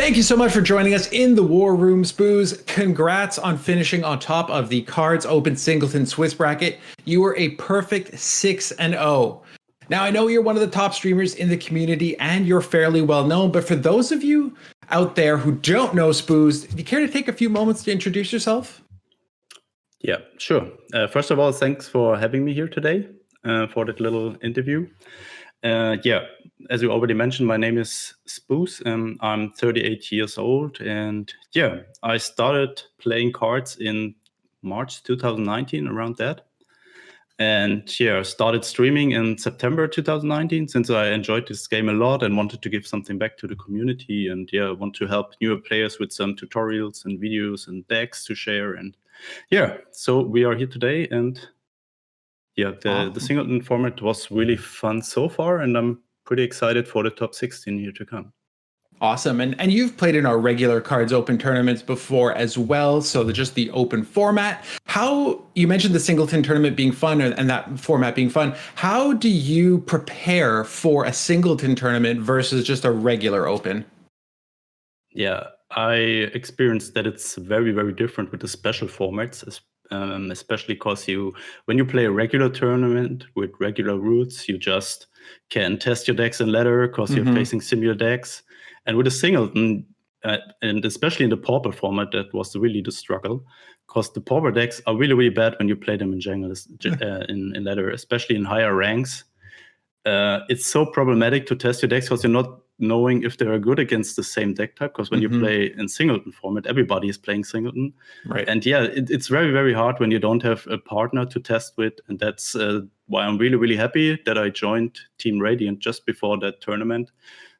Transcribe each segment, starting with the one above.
Thank you so much for joining us in the War Room, Spooz. Congrats on finishing on top of the Cards Open Singleton Swiss bracket. You were a perfect 6-0. Now, I know you're one of the top streamers in the community and you're fairly well known, but for those of you out there who don't know Spooz, do you care to take a few moments to introduce yourself? Yeah, sure. First of all, thanks for having me here today for that little interview. Yeah, as you already mentioned, my name is Spooz. I'm 38 years old, and yeah, I started playing cards in March 2019, around that. And yeah, started streaming in September 2019 since I enjoyed this game a lot and wanted to give something back to the community. And yeah, want to help newer players with some tutorials and videos and decks to share. And yeah, so we are here today. And yeah, the Singleton format was really fun so far. And I'm pretty excited for the top 16 here to come. Awesome. And you've played in our regular Cards Open tournaments before as well. So just the open format. How, you mentioned the Singleton tournament being fun and that format being fun. How do you prepare for a Singleton tournament versus just a regular open? Yeah, I experienced that it's very, very different with the special formats, especially because when you play a regular tournament with regular rules, you just can test your decks in ladder because you're facing similar decks. And with a Singleton, and especially in the Pauper format, that was really the struggle, because the Pauper decks are really, really bad when you play them in jungle, in ladder, especially in higher ranks. It's so problematic to test your decks because you're not knowing if they are good against the same deck type, because when you play in Singleton format, everybody is playing Singleton. Right. And yeah, it's very, very hard when you don't have a partner to test with. And that's why I'm really, really happy that I joined Team Radiant just before that tournament.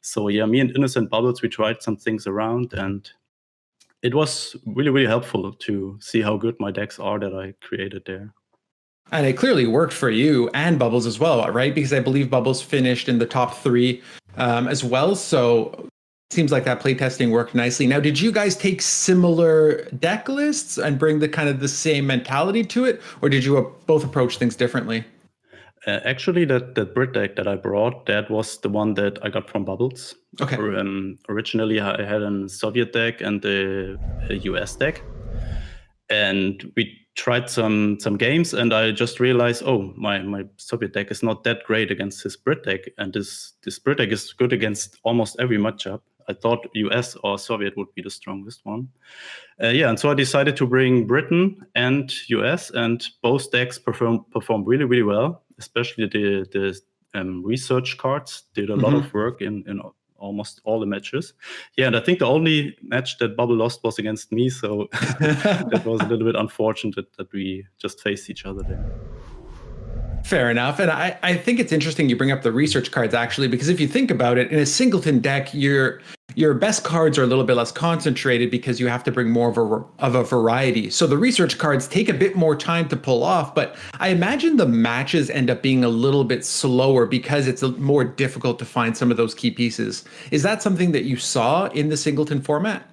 So yeah, me and Innocent Bubbles, we tried some things around, and it was really, really helpful to see how good my decks are that I created there. And it clearly worked for you and Bubbles as well, right? Because I believe Bubbles finished in the top 3 as well. So it seems like that playtesting worked nicely. Now, did you guys take similar deck lists and bring the kind of the same mentality to it? Or did you both approach things differently? Actually, that Brit deck that I brought, that was the one that I got from Bubbles. Okay. Originally, I had a Soviet deck and a US deck. And we tried some games, and I just realized, oh, my Soviet deck is not that great against his Brit deck, and this Brit deck is good against almost every matchup. I thought US or Soviet would be the strongest one. Yeah, and so I decided to bring Britain and US, and both decks perform really, really well. Especially the research cards did a lot of work in almost all the matches. Yeah, and I think the only match that Bubble lost was against me, so that was a little bit unfortunate that we just faced each other there. Fair enough. And I think it's interesting you bring up the research cards, actually, because if you think about it, in a Singleton deck, your best cards are a little bit less concentrated because you have to bring more of a variety. So the research cards take a bit more time to pull off, but I imagine the matches end up being a little bit slower because it's more difficult to find some of those key pieces. Is that something that you saw in the Singleton format?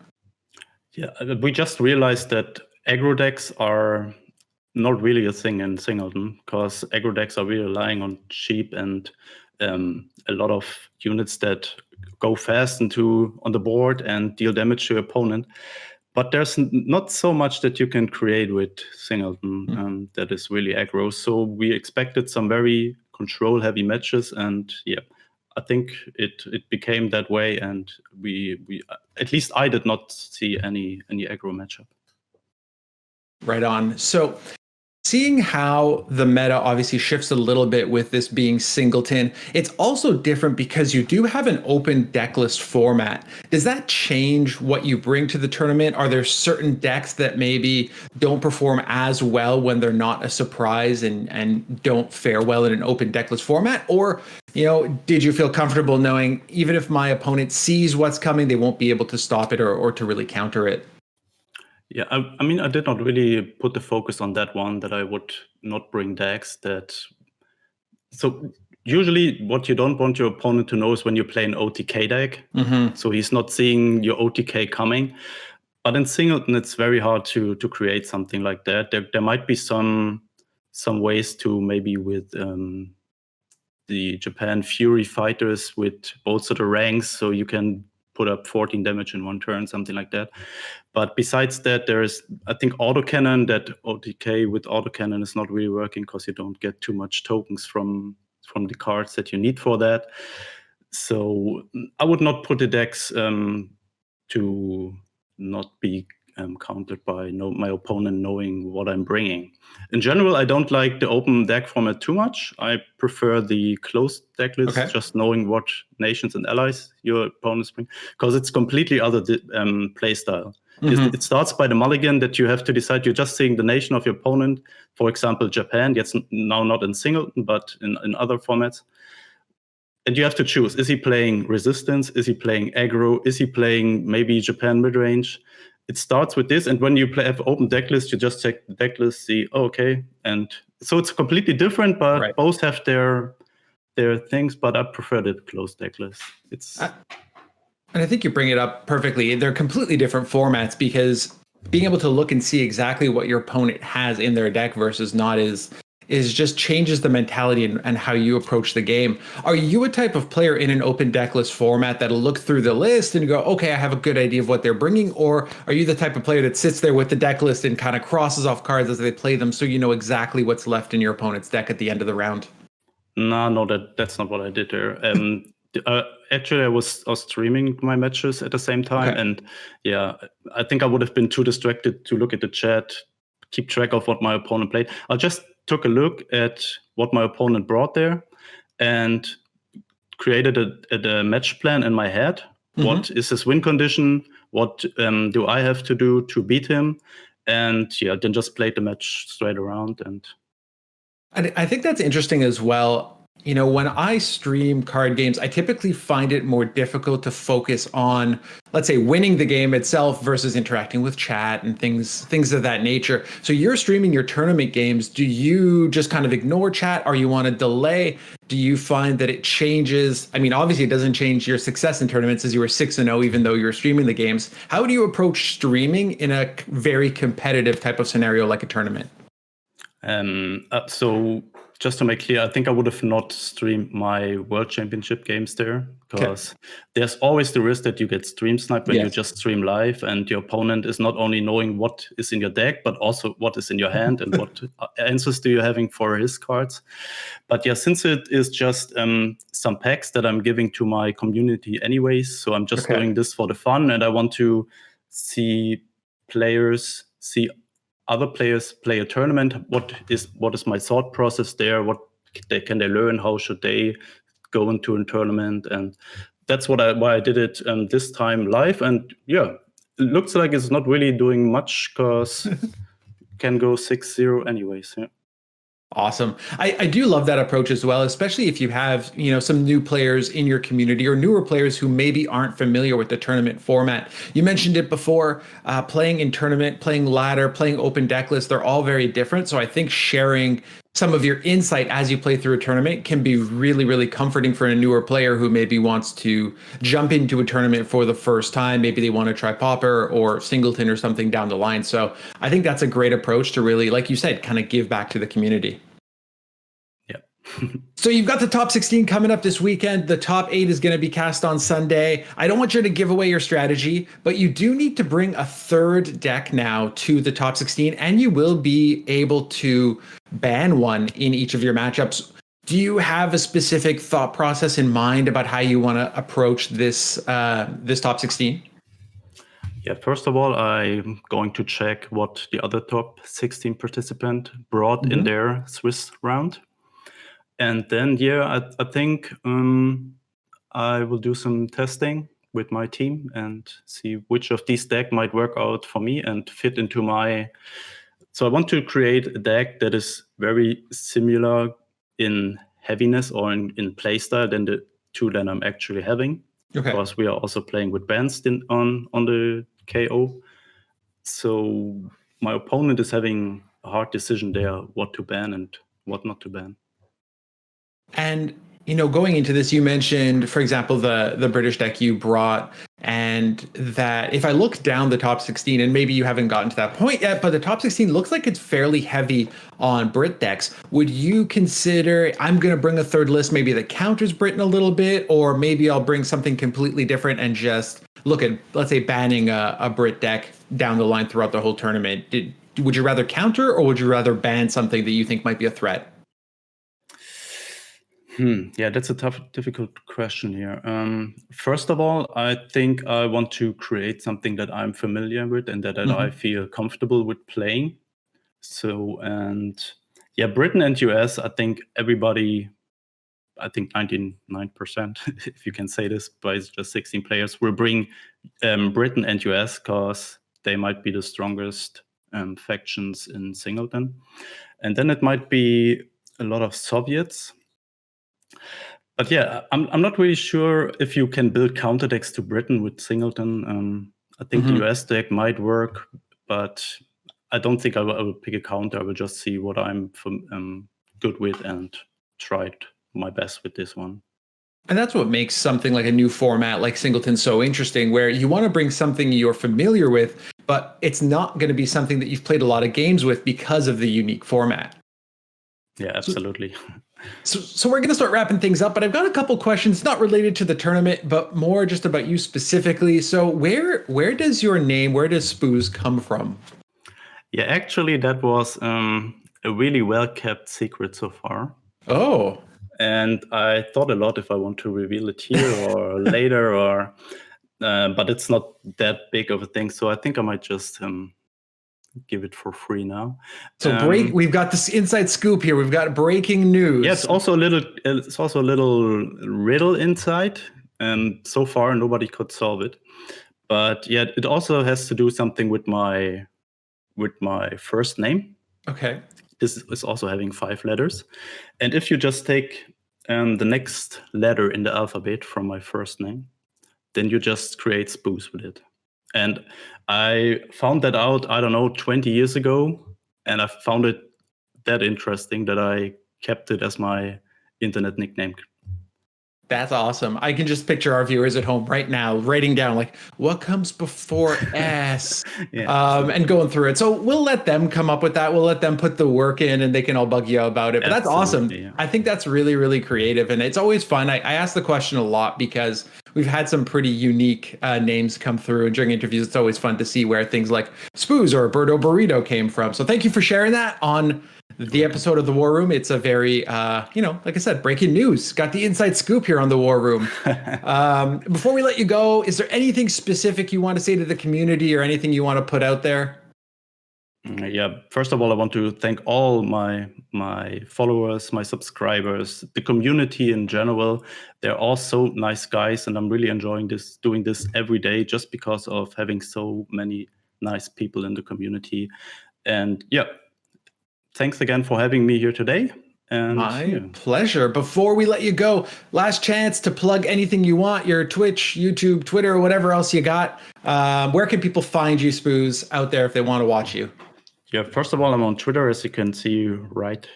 Yeah, we just realized that aggro decks are not really a thing in Singleton, because aggro decks are really relying on cheap and a lot of units that go fast on the board and deal damage to your opponent. But there's not so much that you can create with Singleton that is really aggro. So we expected some very control-heavy matches, and yeah, I think it became that way, and we at least I did not see any aggro matchup. Right on. So seeing how the meta obviously shifts a little bit with this being Singleton, it's also different because you do have an open deck list format. Does that change what you bring to the tournament? Are there certain decks that maybe don't perform as well when they're not a surprise and don't fare well in an open deck list format? Or, did you feel comfortable knowing even if my opponent sees what's coming, they won't be able to stop it or to really counter it? Yeah, I mean, I did not really put the focus on that one, that I would not bring decks that. So usually what you don't want your opponent to know is when you play an OTK deck. So he's not seeing your OTK coming. But in Singleton, it's very hard to create something like that. There might be some ways to, maybe with the Japan Fury fighters with both sort of ranks, so you can put up 14 damage in one turn, something like that. But besides that, there is, I think, autocannon. That OTK with autocannon is not really working because you don't get too much tokens from the cards that you need for that. So I would not put the decks to not be countered by my opponent knowing what I'm bringing. In general, I don't like the open deck format too much. I prefer the closed deck list, just knowing what nations and allies your opponents bring, because it's completely other play style. It starts by the mulligan that you have to decide. You're just seeing the nation of your opponent. For example, Japan, it's now not in Singleton, but in other formats. And you have to choose, is he playing resistance? Is he playing aggro? Is he playing maybe Japan midrange? It starts with this, and when you have open deck list, you just check the deck list, see, okay. And so it's completely different, but both have their things, but I prefer the closed deck list. And I think you bring it up perfectly. They're completely different formats, because being able to look and see exactly what your opponent has in their deck versus not is just changes the mentality and how you approach the game. Are you a type of player in an open deck list format that'll look through the list and go, okay, I have a good idea of what they're bringing? Or are you the type of player that sits there with the deck list and kind of crosses off cards as they play them, so you know exactly what's left in your opponent's deck at the end of the round? No, that's not what I did there. Actually, I was streaming my matches at the same time. And yeah, I think I would have been too distracted to look at the chat, keep track of what my opponent played. I just took a look at what my opponent brought there and created a match plan in my head. What is his win condition? What do I have to do to beat him? And yeah, then just played the match straight around. And I think that's interesting as well. You know, when I stream card games, I typically find it more difficult to focus on, let's say, winning the game itself versus interacting with chat and things of that nature. So you're streaming your tournament games. Do you just kind of ignore chat, or you want to delay? Do you find that it changes? I mean, obviously it doesn't change your success in tournaments, as you were 6-0, even though you're streaming the games. How do you approach streaming in a very competitive type of scenario like a tournament? So just to make clear, I think I would have not streamed my World Championship games there, because there's always the risk that you get stream sniped when you just stream live, and your opponent is not only knowing what is in your deck, but also what is in your hand and what answers do you having for his cards. But yeah, since it is just some packs that I'm giving to my community anyways, so I'm just doing this for the fun, and I want to see other players play a tournament. What is my thought process there? What can they learn? How should they go into a tournament? And that's why I did it this time live. And yeah, it looks like it's not really doing much, because can go 6-0 anyways. Yeah. Awesome. I do love that approach as well, especially if you have, you know, some new players in your community or newer players who maybe aren't familiar with the tournament format. You mentioned it before, playing in tournament, playing ladder, playing open deck list, they're all very different. So I think sharing some of your insight as you play through a tournament can be really, really comforting for a newer player who maybe wants to jump into a tournament for the first time. Maybe they want to try Pauper or Singleton or something down the line. So I think that's a great approach to really, like you said, kind of give back to the community. So you've got the top 16 coming up this weekend. The top 8 is going to be cast on Sunday. I don't want you to give away your strategy, but you do need to bring a third deck now to the top 16, and you will be able to ban one in each of your matchups. Do you have a specific thought process in mind about how you want to approach this this top 16? Yeah, first of all, I'm going to check what the other top 16 participant brought in their Swiss round. And then, yeah, I think I will do some testing with my team and see which of these decks might work out for me and fit into my... So I want to create a deck that is very similar in heaviness or in playstyle than the two that I'm actually having. Because we are also playing with bans on the KO. So my opponent is having a hard decision there, what to ban and what not to ban. And, you know, going into this, you mentioned, for example, the British deck you brought, and that if I look down the top 16, and maybe you haven't gotten to that point yet, but the top 16 looks like it's fairly heavy on Brit decks. Would you consider, I'm going to bring a third list maybe that counters Britain a little bit, or maybe I'll bring something completely different and just look at, let's say, banning a Brit deck down the line throughout the whole tournament, would you rather counter or would you rather ban something that you think might be a threat? Yeah, that's a difficult question here. First of all, I think I want to create something that I'm familiar with and that I feel comfortable with playing. So, and yeah, Britain and US, I think 99%, if you can say this, by just 16 players, will bring Britain and US because they might be the strongest factions in Singleton. And then it might be a lot of Soviets. But yeah, I'm not really sure if you can build counter decks to Britain with Singleton. I think the US deck might work, but I don't think I will pick a counter. I will just see what I'm good with and try my best with this one. And that's what makes something like a new format like Singleton so interesting, where you want to bring something you're familiar with, but it's not going to be something that you've played a lot of games with because of the unique format. Yeah, absolutely. So we're going to start wrapping things up, but I've got a couple questions not related to the tournament, but more just about you specifically. So where does your name, where does Spooz come from? Yeah, actually, that was a really well-kept secret so far. Oh. And I thought a lot if I want to reveal it here or later, but it's not that big of a thing. So I think I might just give it for free now. So we've got this inside scoop here. We've got breaking news. Yeah, it's also a little riddle inside. And so far nobody could solve it. But yeah, it also has to do something with my first name. Okay. This is also having 5 letters. And if you just take the next letter in the alphabet from my first name, then you just create Spooz with it. And I found that out, I don't know, 20 years ago. And I found it that interesting that I kept it as my internet nickname. That's awesome. I can just picture our viewers at home right now writing down like what comes before S and going through it. So we'll let them come up with that. We'll let them put the work in and they can all bug you about it. But that's awesome. Yeah. I think that's really, really creative. And it's always fun. I ask the question a lot because we've had some pretty unique names come through. And during interviews, it's always fun to see where things like Spooz or Birdo Burrito came from. So thank you for sharing that on the episode of the War Room. It's a very, like I said, breaking news. Got the inside scoop here on the War Room. Before we let you go, is there anything specific you want to say to the community or anything you want to put out there? Yeah, first of all, I want to thank all my followers, my subscribers, the community in general. They're all so nice guys, and I'm really enjoying doing this every day just because of having so many nice people in the community. And yeah, thanks again for having me here today. And my pleasure. Before we let you go, last chance to plug anything you want, your Twitch, YouTube, Twitter, or whatever else you got. Where can people find you, Spooz, out there if they want to watch you? Yeah, first of all, I'm on Twitter, as you can see right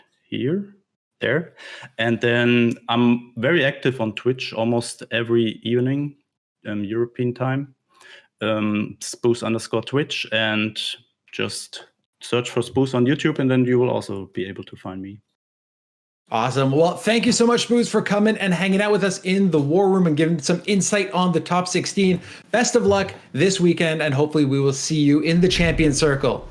there. And then I'm very active on Twitch almost every evening, European time, Spooz_Twitch, and just search for Spooz on YouTube, and then you will also be able to find me. Awesome. Well, thank you so much, Spooz, for coming and hanging out with us in the War Room and giving some insight on the top 16. Best of luck this weekend, and hopefully we will see you in the champion circle.